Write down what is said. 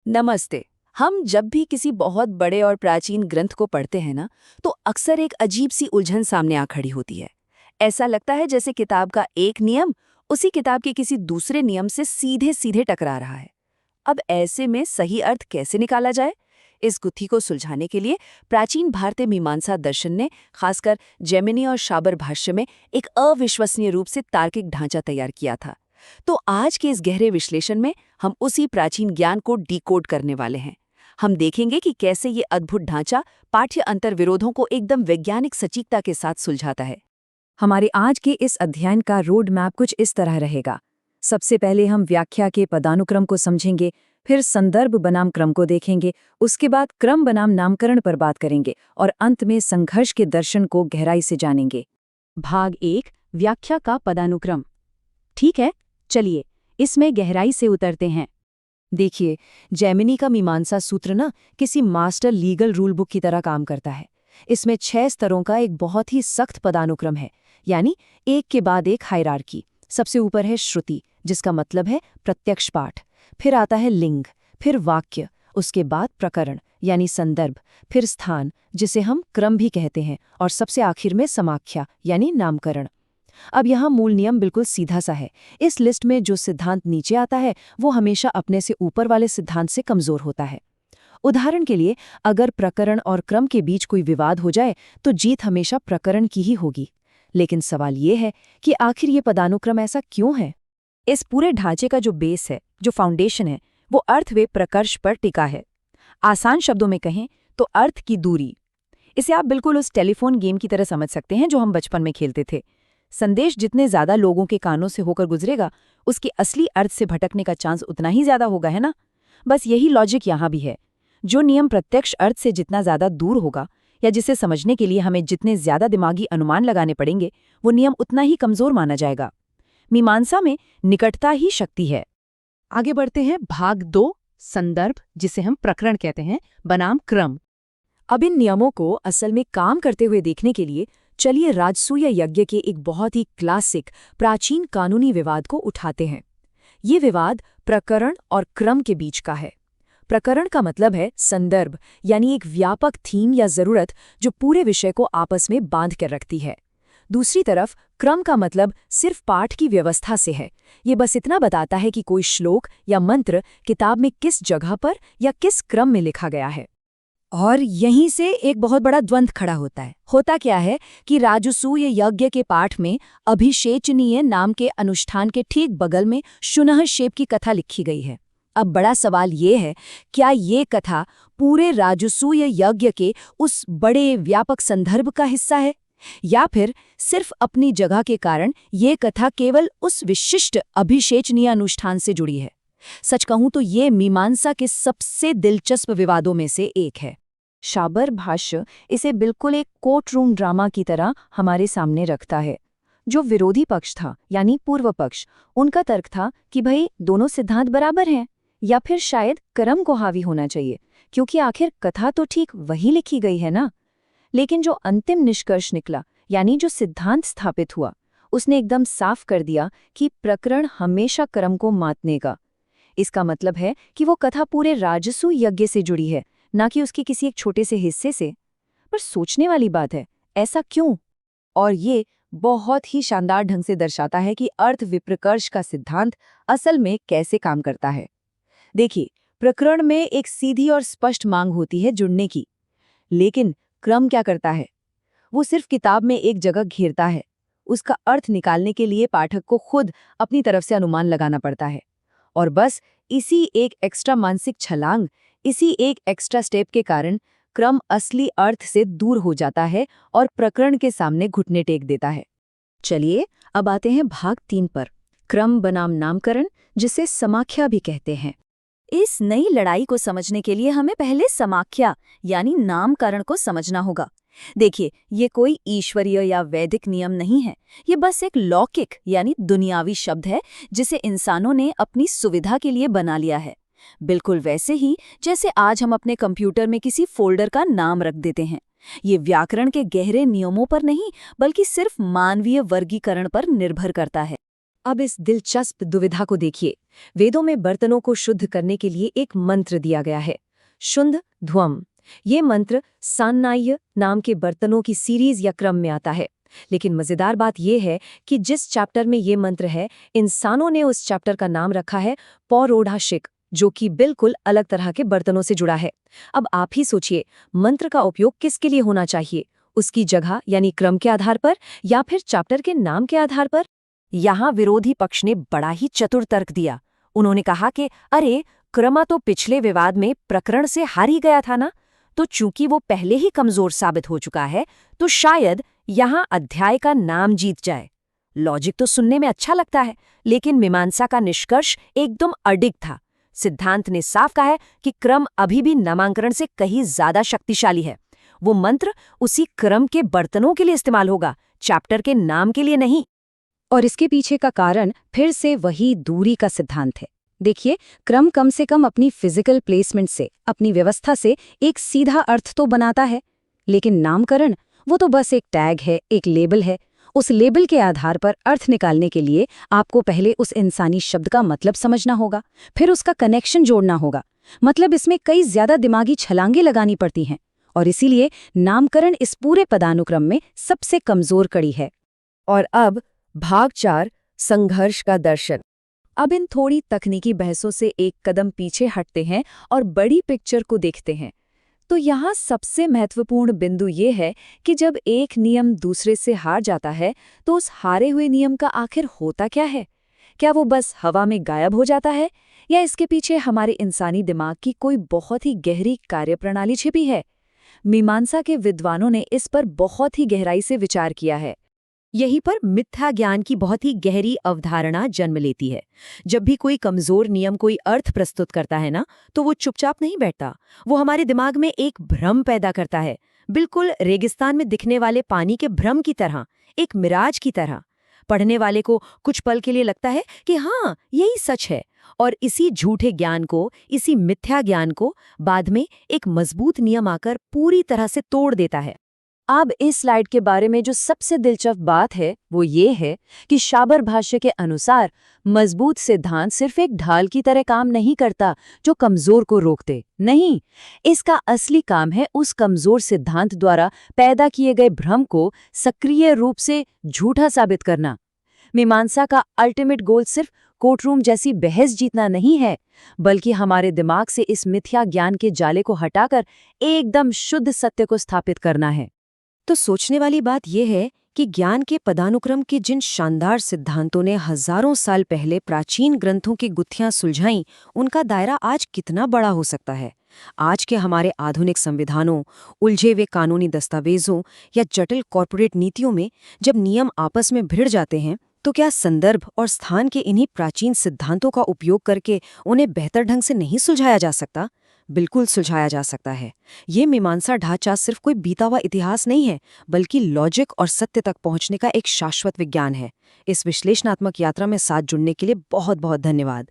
नमस्ते। हम जब भी किसी बहुत बड़े और प्राचीन ग्रंथ को पढ़ते हैं ना, तो अक्सर एक अजीब सी उलझन सामने आ खड़ी होती है। ऐसा लगता है जैसे किताब का एक नियम उसी किताब के किसी दूसरे नियम से सीधे सीधे टकरा रहा है। अब ऐसे में सही अर्थ कैसे निकाला जाए? इस गुत्थी को सुलझाने के लिए प्राचीन भारतीय मीमांसा दर्शन ने खासकर जैमिनी और शाबर भाष्य में एक अविश्वसनीय रूप से तार्किक ढांचा तैयार किया था। तो आज के इस गहरे विश्लेषण में हम उसी प्राचीन ज्ञान को डिकोड करने वाले हैं। हम देखेंगे कि कैसे ये अद्भुत ढांचा पाठ्य अंतर विरोधों को एकदम वैज्ञानिक सटीकता के साथ सुलझाता है। हमारे आज के इस अध्ययन का रोड मैप कुछ इस तरह रहेगा। सबसे पहले हम व्याख्या के पदानुक्रम को समझेंगे, फिर संदर्भ बनाम क्रम को देखेंगे, उसके बाद क्रम बनाम नामकरण पर बात करेंगे और अंत में संघर्ष के दर्शन को गहराई से जानेंगे। भाग 1, व्याख्या का पदानुक्रम। ठीक है, चलिए इसमें गहराई से उतरते हैं। देखिए, जैमिनी का मीमांसा सूत्र ना किसी मास्टर लीगल रूल बुक की तरह काम करता है। इसमें 6 स्तरों का एक बहुत ही सख्त पदानुक्रम है, यानी एक के बाद एक हायरार्की। सबसे ऊपर है श्रुति, जिसका मतलब है प्रत्यक्ष पाठ, फिर आता है लिंग, फिर वाक्य, उसके बाद प्रकरण यानी संदर्भ, फिर स्थान जिसे हम क्रम भी कहते हैं, और सबसे आखिर में समाख्या यानी नामकरण। अब यहाँ मूल नियम बिल्कुल सीधा सा है। इस लिस्ट में जो सिद्धांत नीचे आता है वो हमेशा अपने से ऊपर वाले सिद्धांत से कमजोर होता है। उदाहरण के लिए, अगर प्रकरण और क्रम के बीच कोई विवाद हो जाए तो जीत हमेशा प्रकरण की ही होगी। लेकिन सवाल ये है कि आखिर ये पदानुक्रम ऐसा क्यों है? इस पूरे ढांचे का जो बेस है, जो फाउंडेशन है, वो अर्थ व प्रकर्ष पर टिका है। आसान शब्दों में कहें तो अर्थ की दूरी। इसे आप बिल्कुल उस टेलीफोन गेम की तरह समझ सकते हैं जो हम बचपन में खेलते थे। संदेश जितने ज्यादा लोगों के कानों से होकर गुजरेगा, उसके असली अर्थ से भटकने का चांस उतना ही ज्यादा होगा, है ना? बस यही लॉजिक यहाँ भी है। जो नियम प्रत्यक्ष अर्थ से जितना ज्यादा दूर होगा, या जिसे समझने के लिए हमें जितने ज्यादा दिमागी अनुमान लगाने पड़ेंगे, वो नियम उतना ही कमजोर माना जाएगा। मीमांसा में निकटता ही शक्ति है। आगे बढ़ते हैं भाग 2, संदर्भ, जिसे हम प्रकरण कहते हैं, बनाम क्रम। अब इन नियमों को असल में काम करते हुए देखने के लिए चलिए राजसूय यज्ञ के एक बहुत ही क्लासिक प्राचीन कानूनी विवाद को उठाते हैं। ये विवाद प्रकरण और क्रम के बीच का है। प्रकरण का मतलब है संदर्भ, यानी एक व्यापक थीम या जरूरत जो पूरे विषय को आपस में बांध कर रखती है। दूसरी तरफ क्रम का मतलब सिर्फ पाठ की व्यवस्था से है। ये बस इतना बताता है कि कोई श्लोक या मंत्र किताब में किस जगह पर या किस क्रम में लिखा गया है। और यहीं से एक बहुत बड़ा द्वंद्व खड़ा होता है। होता क्या है कि राजसूय यज्ञ के पाठ में अभिषेचनीय नाम के अनुष्ठान के ठीक बगल में शुनह शेप की कथा लिखी गई है। अब बड़ा सवाल ये है, क्या ये कथा पूरे राजसूय यज्ञ के उस बड़े व्यापक संदर्भ का हिस्सा है, या फिर सिर्फ अपनी जगह के कारण ये कथा केवल उस विशिष्ट अभिषेचनीय अनुष्ठान से जुड़ी है? सच कहूं तो ये मीमांसा के सबसे दिलचस्प विवादों में से एक है। शाबर भाष्य इसे बिल्कुल एक कोर्ट रूम ड्रामा की तरह हमारे सामने रखता है। जो विरोधी पक्ष था, यानी पूर्व पक्ष, उनका तर्क था कि भाई दोनों सिद्धांत बराबर हैं, या फिर शायद क्रम को हावी होना चाहिए, क्योंकि आखिर कथा तो ठीक वही लिखी गई है ना। लेकिन जो अंतिम निष्कर्ष निकला, यानी जो सिद्धांत स्थापित हुआ, उसने एकदम साफ कर दिया कि प्रकरण हमेशा क्रम को मातनेगा। इसका मतलब है कि वो कथा पूरे राजसूय यज्ञ से जुड़ी है, ना कि उसके किसी एक छोटे से हिस्से से। पर सोचने वाली बात है, ऐसा क्यों? और ये बहुत ही शानदार ढंग से दर्शाता है कि अर्थ विप्रकर्ष का सिद्धांत असल में कैसे काम करता है। देखिए, प्रकरण में एक सीधी और स्पष्ट मांग होती है जुड़ने की, लेकिन क्रम क्या करता है? वो सिर्फ किताब में एक जगह घेरता है। उसका अर्थ निकालने के लिए पाठक को खुद अपनी तरफ से अनुमान लगाना पड़ता है। और बस इसी एक एक्स्ट्रा मानसिक छलांग, इसी एक एक्स्ट्रा स्टेप के कारण क्रम असली अर्थ से दूर हो जाता है और प्रकरण के सामने घुटने टेक देता है। चलिए अब आते हैं भाग 3 पर, क्रम बनाम नामकरण, जिसे समाख्या भी कहते हैं। इस नई लड़ाई को समझने के लिए हमें पहले समाख्या यानी नामकरण को समझना होगा। देखिए, ये कोई ईश्वरीय या वैदिक नियम नहीं है। ये बस एक लौकिक यानी दुनियावी शब्द है जिसे इंसानों ने अपनी सुविधा के लिए बना लिया है। बिल्कुल वैसे ही जैसे आज हम अपने कंप्यूटर में किसी फोल्डर का नाम रख देते हैं। ये व्याकरण के गहरे नियमों पर नहीं, बल्कि सिर्फ मानवीय वर्गीकरण पर निर्भर करता है। अब इस दिलचस्प दुविधा को देखिए। वेदों में बर्तनों को शुद्ध करने के लिए एक मंत्र दिया गया है, शुद्ध ध्वम। ये मंत्र सान्नाह्य नाम के बर्तनों की सीरीज या क्रम में आता है। लेकिन मजेदार बात यह है कि जिस चैप्टर में ये मंत्र है, इंसानों ने उस चैप्टर का नाम रखा है पौरोढ़ाशिक, जो कि बिल्कुल अलग तरह के बर्तनों से जुड़ा है। अब आप ही सोचिए, मंत्र का उपयोग किसके लिए होना चाहिए? उसकी जगह यानी क्रम के आधार पर, या फिर चैप्टर के नाम के आधार पर? यहाँ विरोधी पक्ष ने बड़ा ही चतुर तर्क दिया। उन्होंने कहा कि अरे, क्रमा तो पिछले विवाद में प्रकरण से हार ही गया था ना, तो चूंकि वो पहले ही कमजोर साबित हो चुका है, तो शायद यहाँ अध्याय का नाम जीत जाए। लॉजिक तो सुनने में अच्छा लगता है, लेकिन मीमांसा का निष्कर्ष एकदम अडिग था। सिद्धांत ने साफ कहा है कि क्रम अभी भी नामांकन से कहीं ज्यादा शक्तिशाली है। वो मंत्र उसी क्रम के बर्तनों के लिए इस्तेमाल होगा, चैप्टर के नाम के लिए नहीं। और इसके पीछे का कारण फिर से वही दूरी का सिद्धांत है। देखिए, क्रम कम से कम अपनी फिजिकल प्लेसमेंट से, अपनी व्यवस्था से एक सीधा अर्थ तो बनाता है, लेकिन नामकरण वो तो बस एक टैग है, एक लेबल है। उस लेबल के आधार पर अर्थ निकालने के लिए आपको पहले उस इंसानी शब्द का मतलब समझना होगा, फिर उसका कनेक्शन जोड़ना होगा। मतलब इसमें कई ज्यादा दिमागी छलांगे लगानी पड़ती हैं, और इसीलिए नामकरण इस पूरे पदानुक्रम में सबसे कमजोर कड़ी है। और अब भाग 4, संघर्ष का दर्शन। अब इन थोड़ी तकनीकी बहसों से एक कदम पीछे हटते हैं और बड़ी पिक्चर को देखते हैं। तो यहाँ सबसे महत्वपूर्ण बिंदु ये है कि जब एक नियम दूसरे से हार जाता है, तो उस हारे हुए नियम का आखिर होता क्या है? क्या वो बस हवा में गायब हो जाता है, या इसके पीछे हमारे इंसानी दिमाग की कोई बहुत ही गहरी कार्यप्रणाली छिपी है? मीमांसा के विद्वानों ने इस पर बहुत ही गहराई से विचार किया है। यहीं पर मिथ्या ज्ञान की बहुत ही गहरी अवधारणा जन्म लेती है। जब भी कोई कमजोर नियम कोई अर्थ प्रस्तुत करता है ना, तो वो चुपचाप नहीं बैठता। वो हमारे दिमाग में एक भ्रम पैदा करता है, बिल्कुल रेगिस्तान में दिखने वाले पानी के भ्रम की तरह, एक मिराज की तरह। पढ़ने वाले को कुछ पल के लिए लगता है कि हाँ, यही सच है, और इसी झूठे ज्ञान को, इसी मिथ्या ज्ञान को बाद में एक मजबूत नियम आकर पूरी तरह से तोड़ देता है। अब इस स्लाइड के बारे में जो सबसे दिलचस्प बात है वो ये है कि शाबर भाष्य के अनुसार मजबूत सिद्धांत सिर्फ एक ढाल की तरह काम नहीं करता जो कमजोर को रोकते नहीं। इसका असली काम है उस कमजोर सिद्धांत द्वारा पैदा किए गए भ्रम को सक्रिय रूप से झूठा साबित करना। मीमांसा का अल्टीमेट गोल सिर्फ कोर्टरूम जैसी बहस जीतना नहीं है, बल्कि हमारे दिमाग से इस मिथ्या ज्ञान के जाले को हटाकर एकदम शुद्ध सत्य को स्थापित करना है। तो सोचने वाली बात यह है कि ज्ञान के पदानुक्रम के जिन शानदार सिद्धांतों ने हजारों साल पहले प्राचीन ग्रंथों की गुत्थियां सुलझाईं, उनका दायरा आज कितना बड़ा हो सकता है। आज के हमारे आधुनिक संविधानों, उलझे हुए कानूनी दस्तावेजों या जटिल कॉर्पोरेट नीतियों में जब नियम आपस में भिड़ जाते हैं, तो क्या संदर्भ और स्थान के इन्हीं प्राचीन सिद्धांतों का उपयोग करके उन्हें बेहतर ढंग से नहीं सुलझाया जा सकता? बिल्कुल सुलझाया जा सकता है। ये मीमांसा ढांचा सिर्फ कोई बीता हुआ इतिहास नहीं है, बल्कि लॉजिक और सत्य तक पहुंचने का एक शाश्वत विज्ञान है। इस विश्लेषणात्मक यात्रा में साथ जुड़ने के लिए बहुत बहुत धन्यवाद।